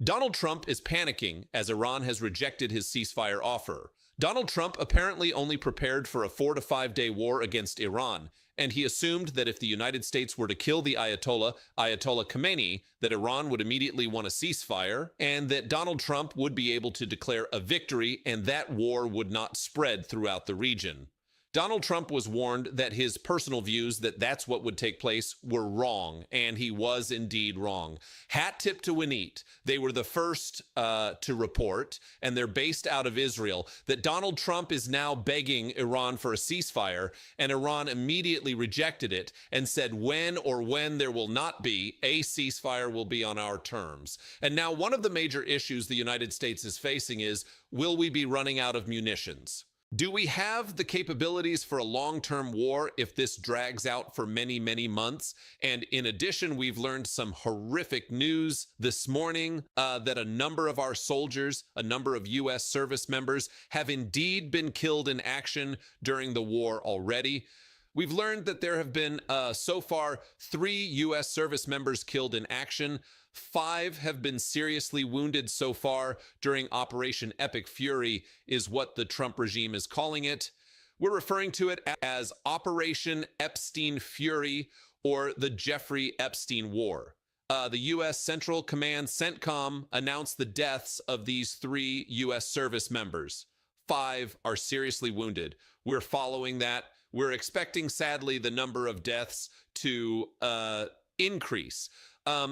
Donald Trump is panicking as Iran has rejected his ceasefire offer. Donald Trump apparently only prepared for a 4 to 5 day war against Iran, and he assumed that if the United States were to kill the Ayatollah Khamenei, that Iran would immediately want a ceasefire, and that Donald Trump would be able to declare a victory and that war would not spread throughout the region. Donald Trump was warned that his personal views that that's what would take place were wrong, and he was indeed wrong. Hat tip to Winit. They were the first to report, and they're based out of Israel, that Donald Trump is now begging Iran for a ceasefire, and Iran immediately rejected it and said when there will not be a ceasefire will be on our terms. And now one of the major issues the United States is facing is, will we be running out of munitions? Do we have the capabilities for a long-term war if this drags out for many, many months? And in addition, we've learned some horrific news this morning that a number of our soldiers, a number of U.S. service members have indeed been killed in action during the war already. We've learned that there have been so far 3 U.S. service members killed in action. 5 have been seriously wounded so far during Operation Epic Fury, is what the Trump regime is calling it. We're referring to it as Operation Epstein Fury, or the Jeffrey Epstein War. The U.S. Central Command CENTCOM announced the deaths of these 3 U.S. service members. 5 are seriously wounded. We're following that. We're expecting, sadly, the number of deaths to increase.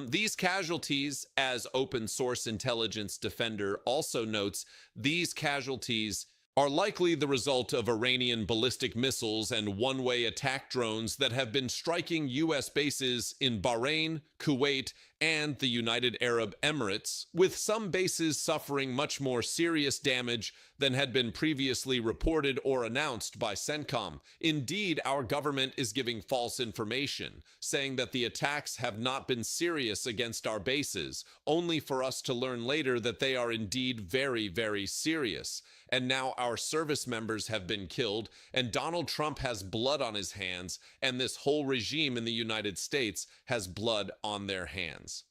These casualties, as open source intelligence defender also notes, these casualties are likely the result of Iranian ballistic missiles and one-way attack drones that have been striking U.S. bases in Bahrain, Kuwait, and the United Arab Emirates, with some bases suffering much more serious damage than had been previously reported or announced by CENTCOM. Indeed, our government is giving false information, saying that the attacks have not been serious against our bases, only for us to learn later that they are indeed very, very serious. And now our service members have been killed, and Donald Trump has blood on his hands, and this whole regime in the United States has blood on their hands.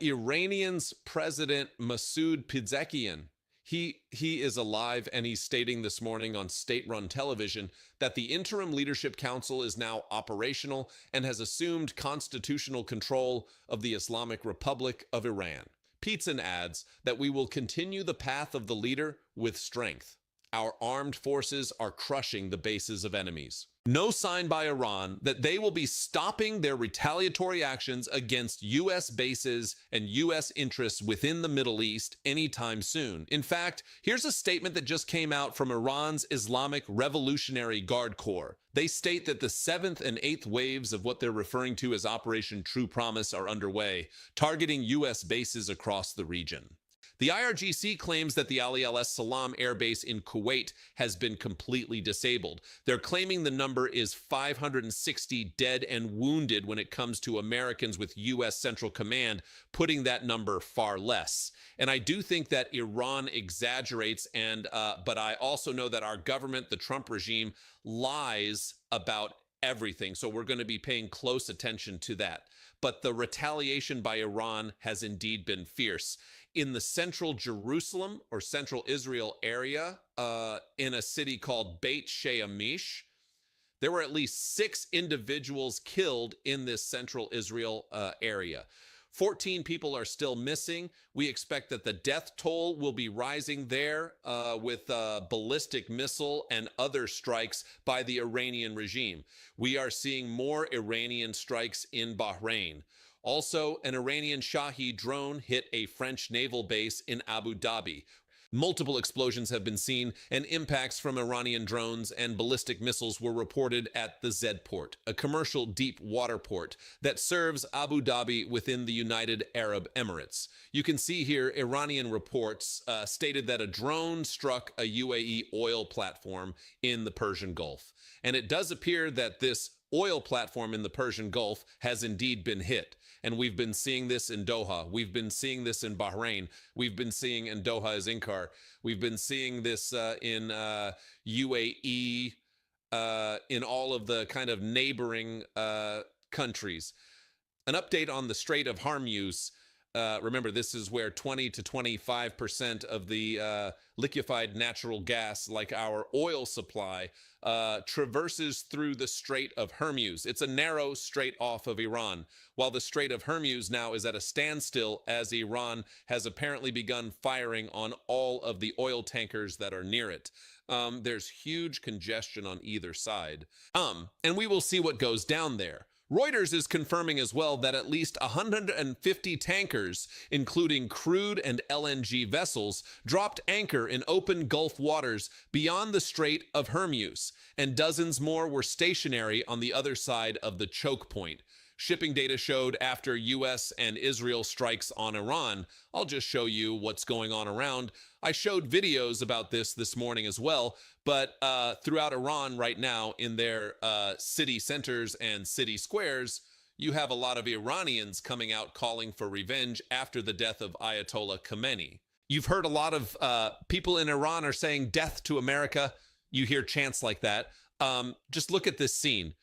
Iranian's President Masoud Pezeshkian, he is alive, and he's stating this morning on state-run television that the Interim Leadership Council is now operational and has assumed constitutional control of the Islamic Republic of Iran. Pezeshkian adds that we will continue the path of the leader with strength. Our armed forces are crushing the bases of enemies. No sign by Iran that they will be stopping their retaliatory actions against U.S. bases and U.S. interests within the Middle East anytime soon. In fact, here's a statement that just came out from Iran's Islamic Revolutionary Guard Corps. They state that the 7th and 8th waves of what they're referring to as Operation True Promise are underway, targeting U.S. bases across the region. The IRGC claims that the Ali al-Salam Air Base in Kuwait has been completely disabled. They're claiming the number is 560 dead and wounded when it comes to Americans with U.S. Central Command, putting that number far less. And I do think that Iran exaggerates, but I also know that our government, the Trump regime, lies about everything. So we're going to be paying close attention to that. But the retaliation by Iran has indeed been fierce. In the central Jerusalem or central Israel area, in a city called Beit She'amish, there were at least 6 individuals killed in this central Israel area. 14 people are still missing. We expect that the death toll will be rising there with ballistic missile and other strikes by the Iranian regime. We are seeing more Iranian strikes in Bahrain. Also, an Iranian Shahed drone hit a French naval base in Abu Dhabi. Multiple explosions have been seen, and impacts from Iranian drones and ballistic missiles were reported at the Zed Port, a commercial deep water port that serves Abu Dhabi within the United Arab Emirates. You can see here Iranian reports stated that a drone struck a UAE oil platform in the Persian Gulf. And it does appear that this oil platform in the Persian Gulf has indeed been hit. And we've been seeing this in Doha. We've been seeing this in Bahrain. We've been seeing in Doha as Inkar. We've been seeing this in UAE, in all of the kind of neighboring countries. An update on the Strait of Hormuz. remember, this is where 20 to 25% of the liquefied natural gas, like our oil supply, traverses through the Strait of Hormuz. It's a narrow strait off of Iran, while the Strait of Hormuz now is at a standstill as Iran has apparently begun firing on all of the oil tankers that are near it. There's huge congestion on either side. And we will see what goes down there. Reuters is confirming as well that at least 150 tankers, including crude and LNG vessels, dropped anchor in open Gulf waters beyond the Strait of Hormuz, and dozens more were stationary on the other side of the choke point. Shipping data showed after U.S. and Israel strikes on Iran. I'll just show you what's going on around. I showed videos about this morning as well, but throughout Iran right now, in their city centers and city squares, you have a lot of Iranians coming out calling for revenge after the death of Ayatollah Khamenei. You've heard a lot of people in Iran are saying death to America. You hear chants like that. Just look at this scene.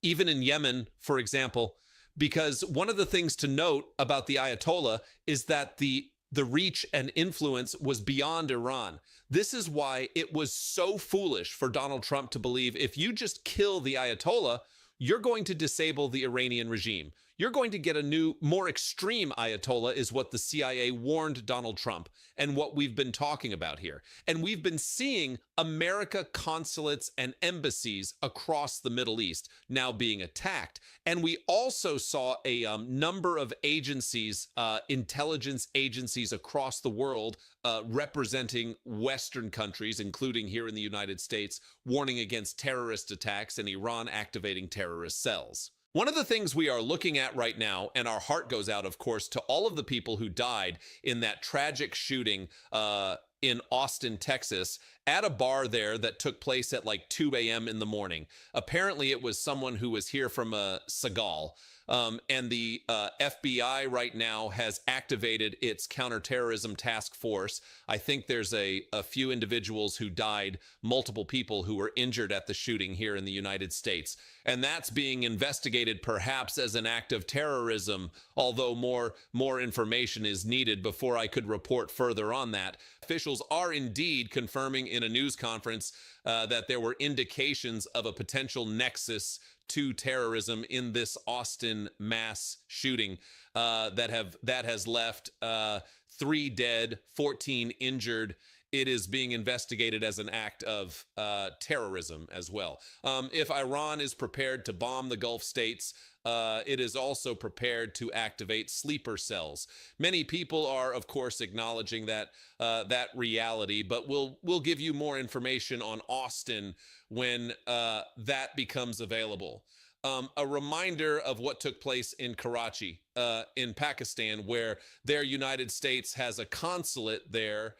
Even in Yemen, for example, because one of the things to note about the Ayatollah is that the reach and influence was beyond Iran. This is why it was so foolish for Donald Trump to believe if you just kill the Ayatollah, you're going to disable the Iranian regime. You're going to get a new, more extreme Ayatollah, is what the CIA warned Donald Trump and what we've been talking about here. And we've been seeing America consulates and embassies across the Middle East now being attacked. And we also saw a number of agencies, intelligence agencies across the world representing Western countries, including here in the United States, warning against terrorist attacks and Iran activating terrorist cells. One of the things we are looking at right now, and our heart goes out, of course, to all of the people who died in that tragic shooting in Austin, Texas, at a bar there that took place at like 2 a.m. in the morning. Apparently, it was someone who was here from Seagal. And the FBI right now has activated its counterterrorism task force. I think there's a few individuals who died, multiple people who were injured at the shooting here in the United States. And that's being investigated perhaps as an act of terrorism, although more information is needed before I could report further on that. Officials are indeed confirming in a news conference that there were indications of a potential nexus to terrorism in this Austin mass shooting that has left 3 dead, 14 injured. It is being investigated as an act of terrorism as well. If Iran is prepared to bomb the Gulf states, it is also prepared to activate sleeper cells. Many people are, of course, acknowledging that reality, but we'll give you more information on Austin when that becomes available. A reminder of what took place in Karachi, in Pakistan, where their United States has a consulate there,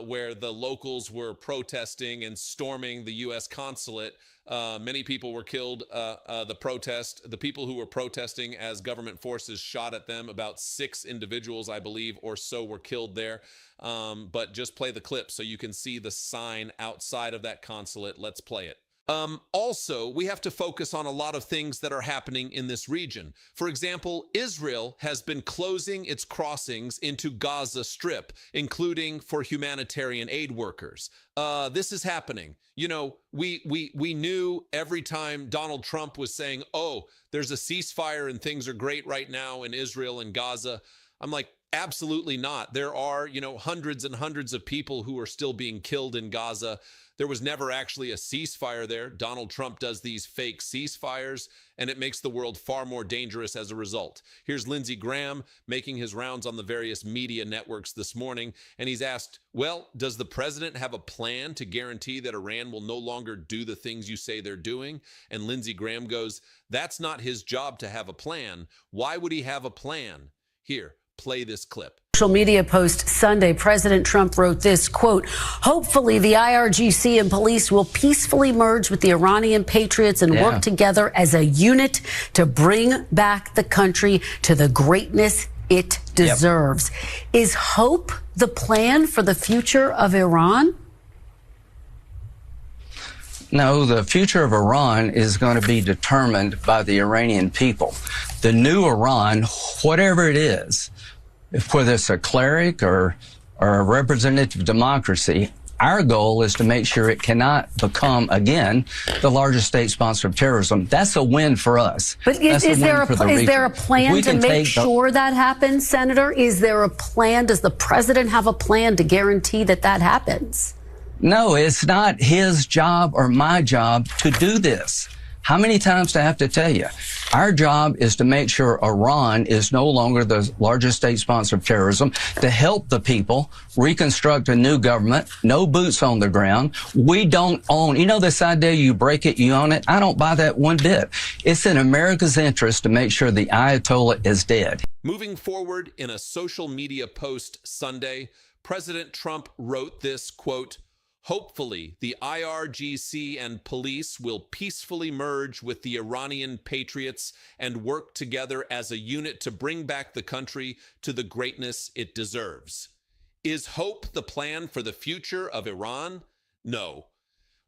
where the locals were protesting and storming the U.S. consulate. Many people were killed. The people who were protesting as government forces shot at them, about 6 individuals, I believe, or so were killed there. But just play the clip so you can see the sign outside of that consulate. Let's play it. Also, we have to focus on a lot of things that are happening in this region. For example, Israel has been closing its crossings into Gaza Strip, including for humanitarian aid workers. This is happening. You know, we knew every time Donald Trump was saying, oh, there's a ceasefire and things are great right now in Israel and Gaza. I'm like, absolutely not. There are, hundreds and hundreds of people who are still being killed in Gaza. There was never actually a ceasefire there. Donald Trump does these fake ceasefires, and it makes the world far more dangerous as a result. Here's Lindsey Graham making his rounds on the various media networks this morning, and he's asked, well, does the president have a plan to guarantee that Iran will no longer do the things you say they're doing? And Lindsey Graham goes, that's not his job to have a plan. Why would he have a plan? Here, play this clip. Social media post Sunday, President Trump wrote this, quote, hopefully the IRGC and police will peacefully merge with the Iranian patriots and work together as a unit to bring back the country to the greatness it deserves. Is hope the plan for the future of Iran? No, the future of Iran is going to be determined by the Iranian people. the new Iran, whatever it is, whether it's a cleric or a representative democracy, our goal is to make sure it cannot become, again, the largest state sponsor of terrorism. That's a win for us. But is there a plan to make sure that happens, Senator? Is there a plan? Does the president have a plan to guarantee that that happens? No, it's not his job or my job to do this. How many times do I have to tell you? Our job is to make sure Iran is no longer the largest state sponsor of terrorism, to help the people reconstruct a new government, no boots on the ground. We don't own, this idea you break it, you own it. I don't buy that one bit. It's in America's interest to make sure the Ayatollah is dead. Moving forward, in a social media post Sunday, President Trump wrote this, quote, "Hopefully, the IRGC and police will peacefully merge with the Iranian patriots and work together as a unit to bring back the country to the greatness it deserves." Is hope the plan for the future of Iran? No.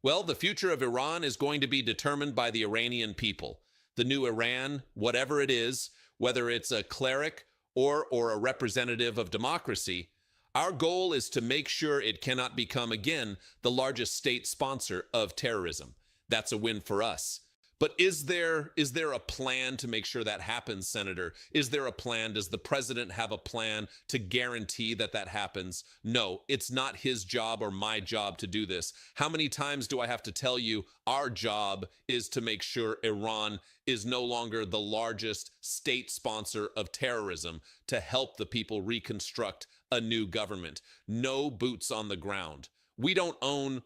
Well, the future of Iran is going to be determined by the Iranian people. The new Iran, whatever it is, whether it's a cleric or a representative of democracy, our goal is to make sure it cannot become, again, the largest state sponsor of terrorism. That's a win for us. But is there a plan to make sure that happens, Senator? Is there a plan? Does the president have a plan to guarantee that that happens? No, it's not his job or my job to do this. How many times do I have to tell you our job is to make sure Iran is no longer the largest state sponsor of terrorism, to help the people reconstruct a new government? No boots on the ground. We don't own,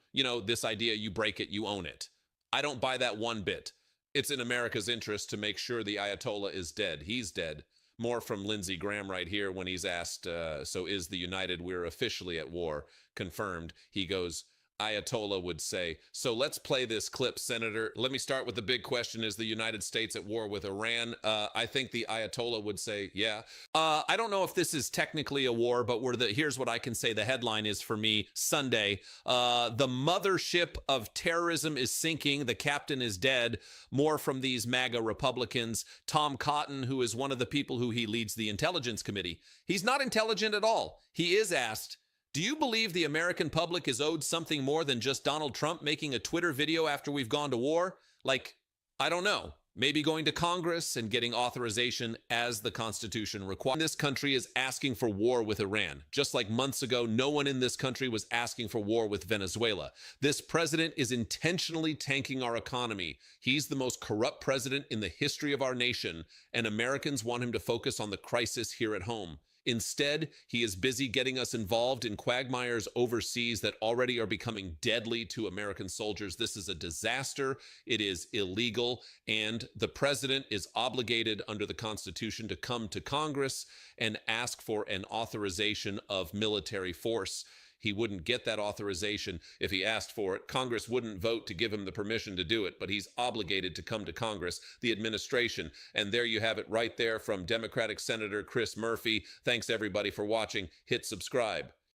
this idea, you break it, you own it. I don't buy that one bit. It's in America's interest to make sure the Ayatollah is dead. He's dead. More from Lindsey Graham right here when he's asked, so is the United, we're officially at war, confirmed? He goes, Ayatollah would say. So let's play this clip, Senator. Let me start with the big question. Is the United States at war with Iran? I think the Ayatollah would say, yeah. I don't know if this is technically a war, but here's what I can say. The headline is, for me, Sunday. The mothership of terrorism is sinking. The captain is dead. More from these MAGA Republicans. Tom Cotton, who is one of the people who he leads the Intelligence Committee. He's not intelligent at all. He is asked, do you believe the American public is owed something more than just Donald Trump making a Twitter video after we've gone to war? Like, I don't know. Maybe going to Congress and getting authorization as the Constitution requires. This country is asking for war with Iran. Just like months ago, no one in this country was asking for war with Venezuela. This president is intentionally tanking our economy. He's the most corrupt president in the history of our nation, and Americans want him to focus on the crisis here at home. Instead, he is busy getting us involved in quagmires overseas that already are becoming deadly to American soldiers. This is a disaster. It is illegal. And the president is obligated under the Constitution to come to Congress and ask for an authorization of military force. He wouldn't get that authorization if he asked for it. Congress wouldn't vote to give him the permission to do it, but he's obligated to come to Congress, the administration. And there you have it right there from Democratic Senator Chris Murphy. Thanks, everybody, for watching. Hit subscribe.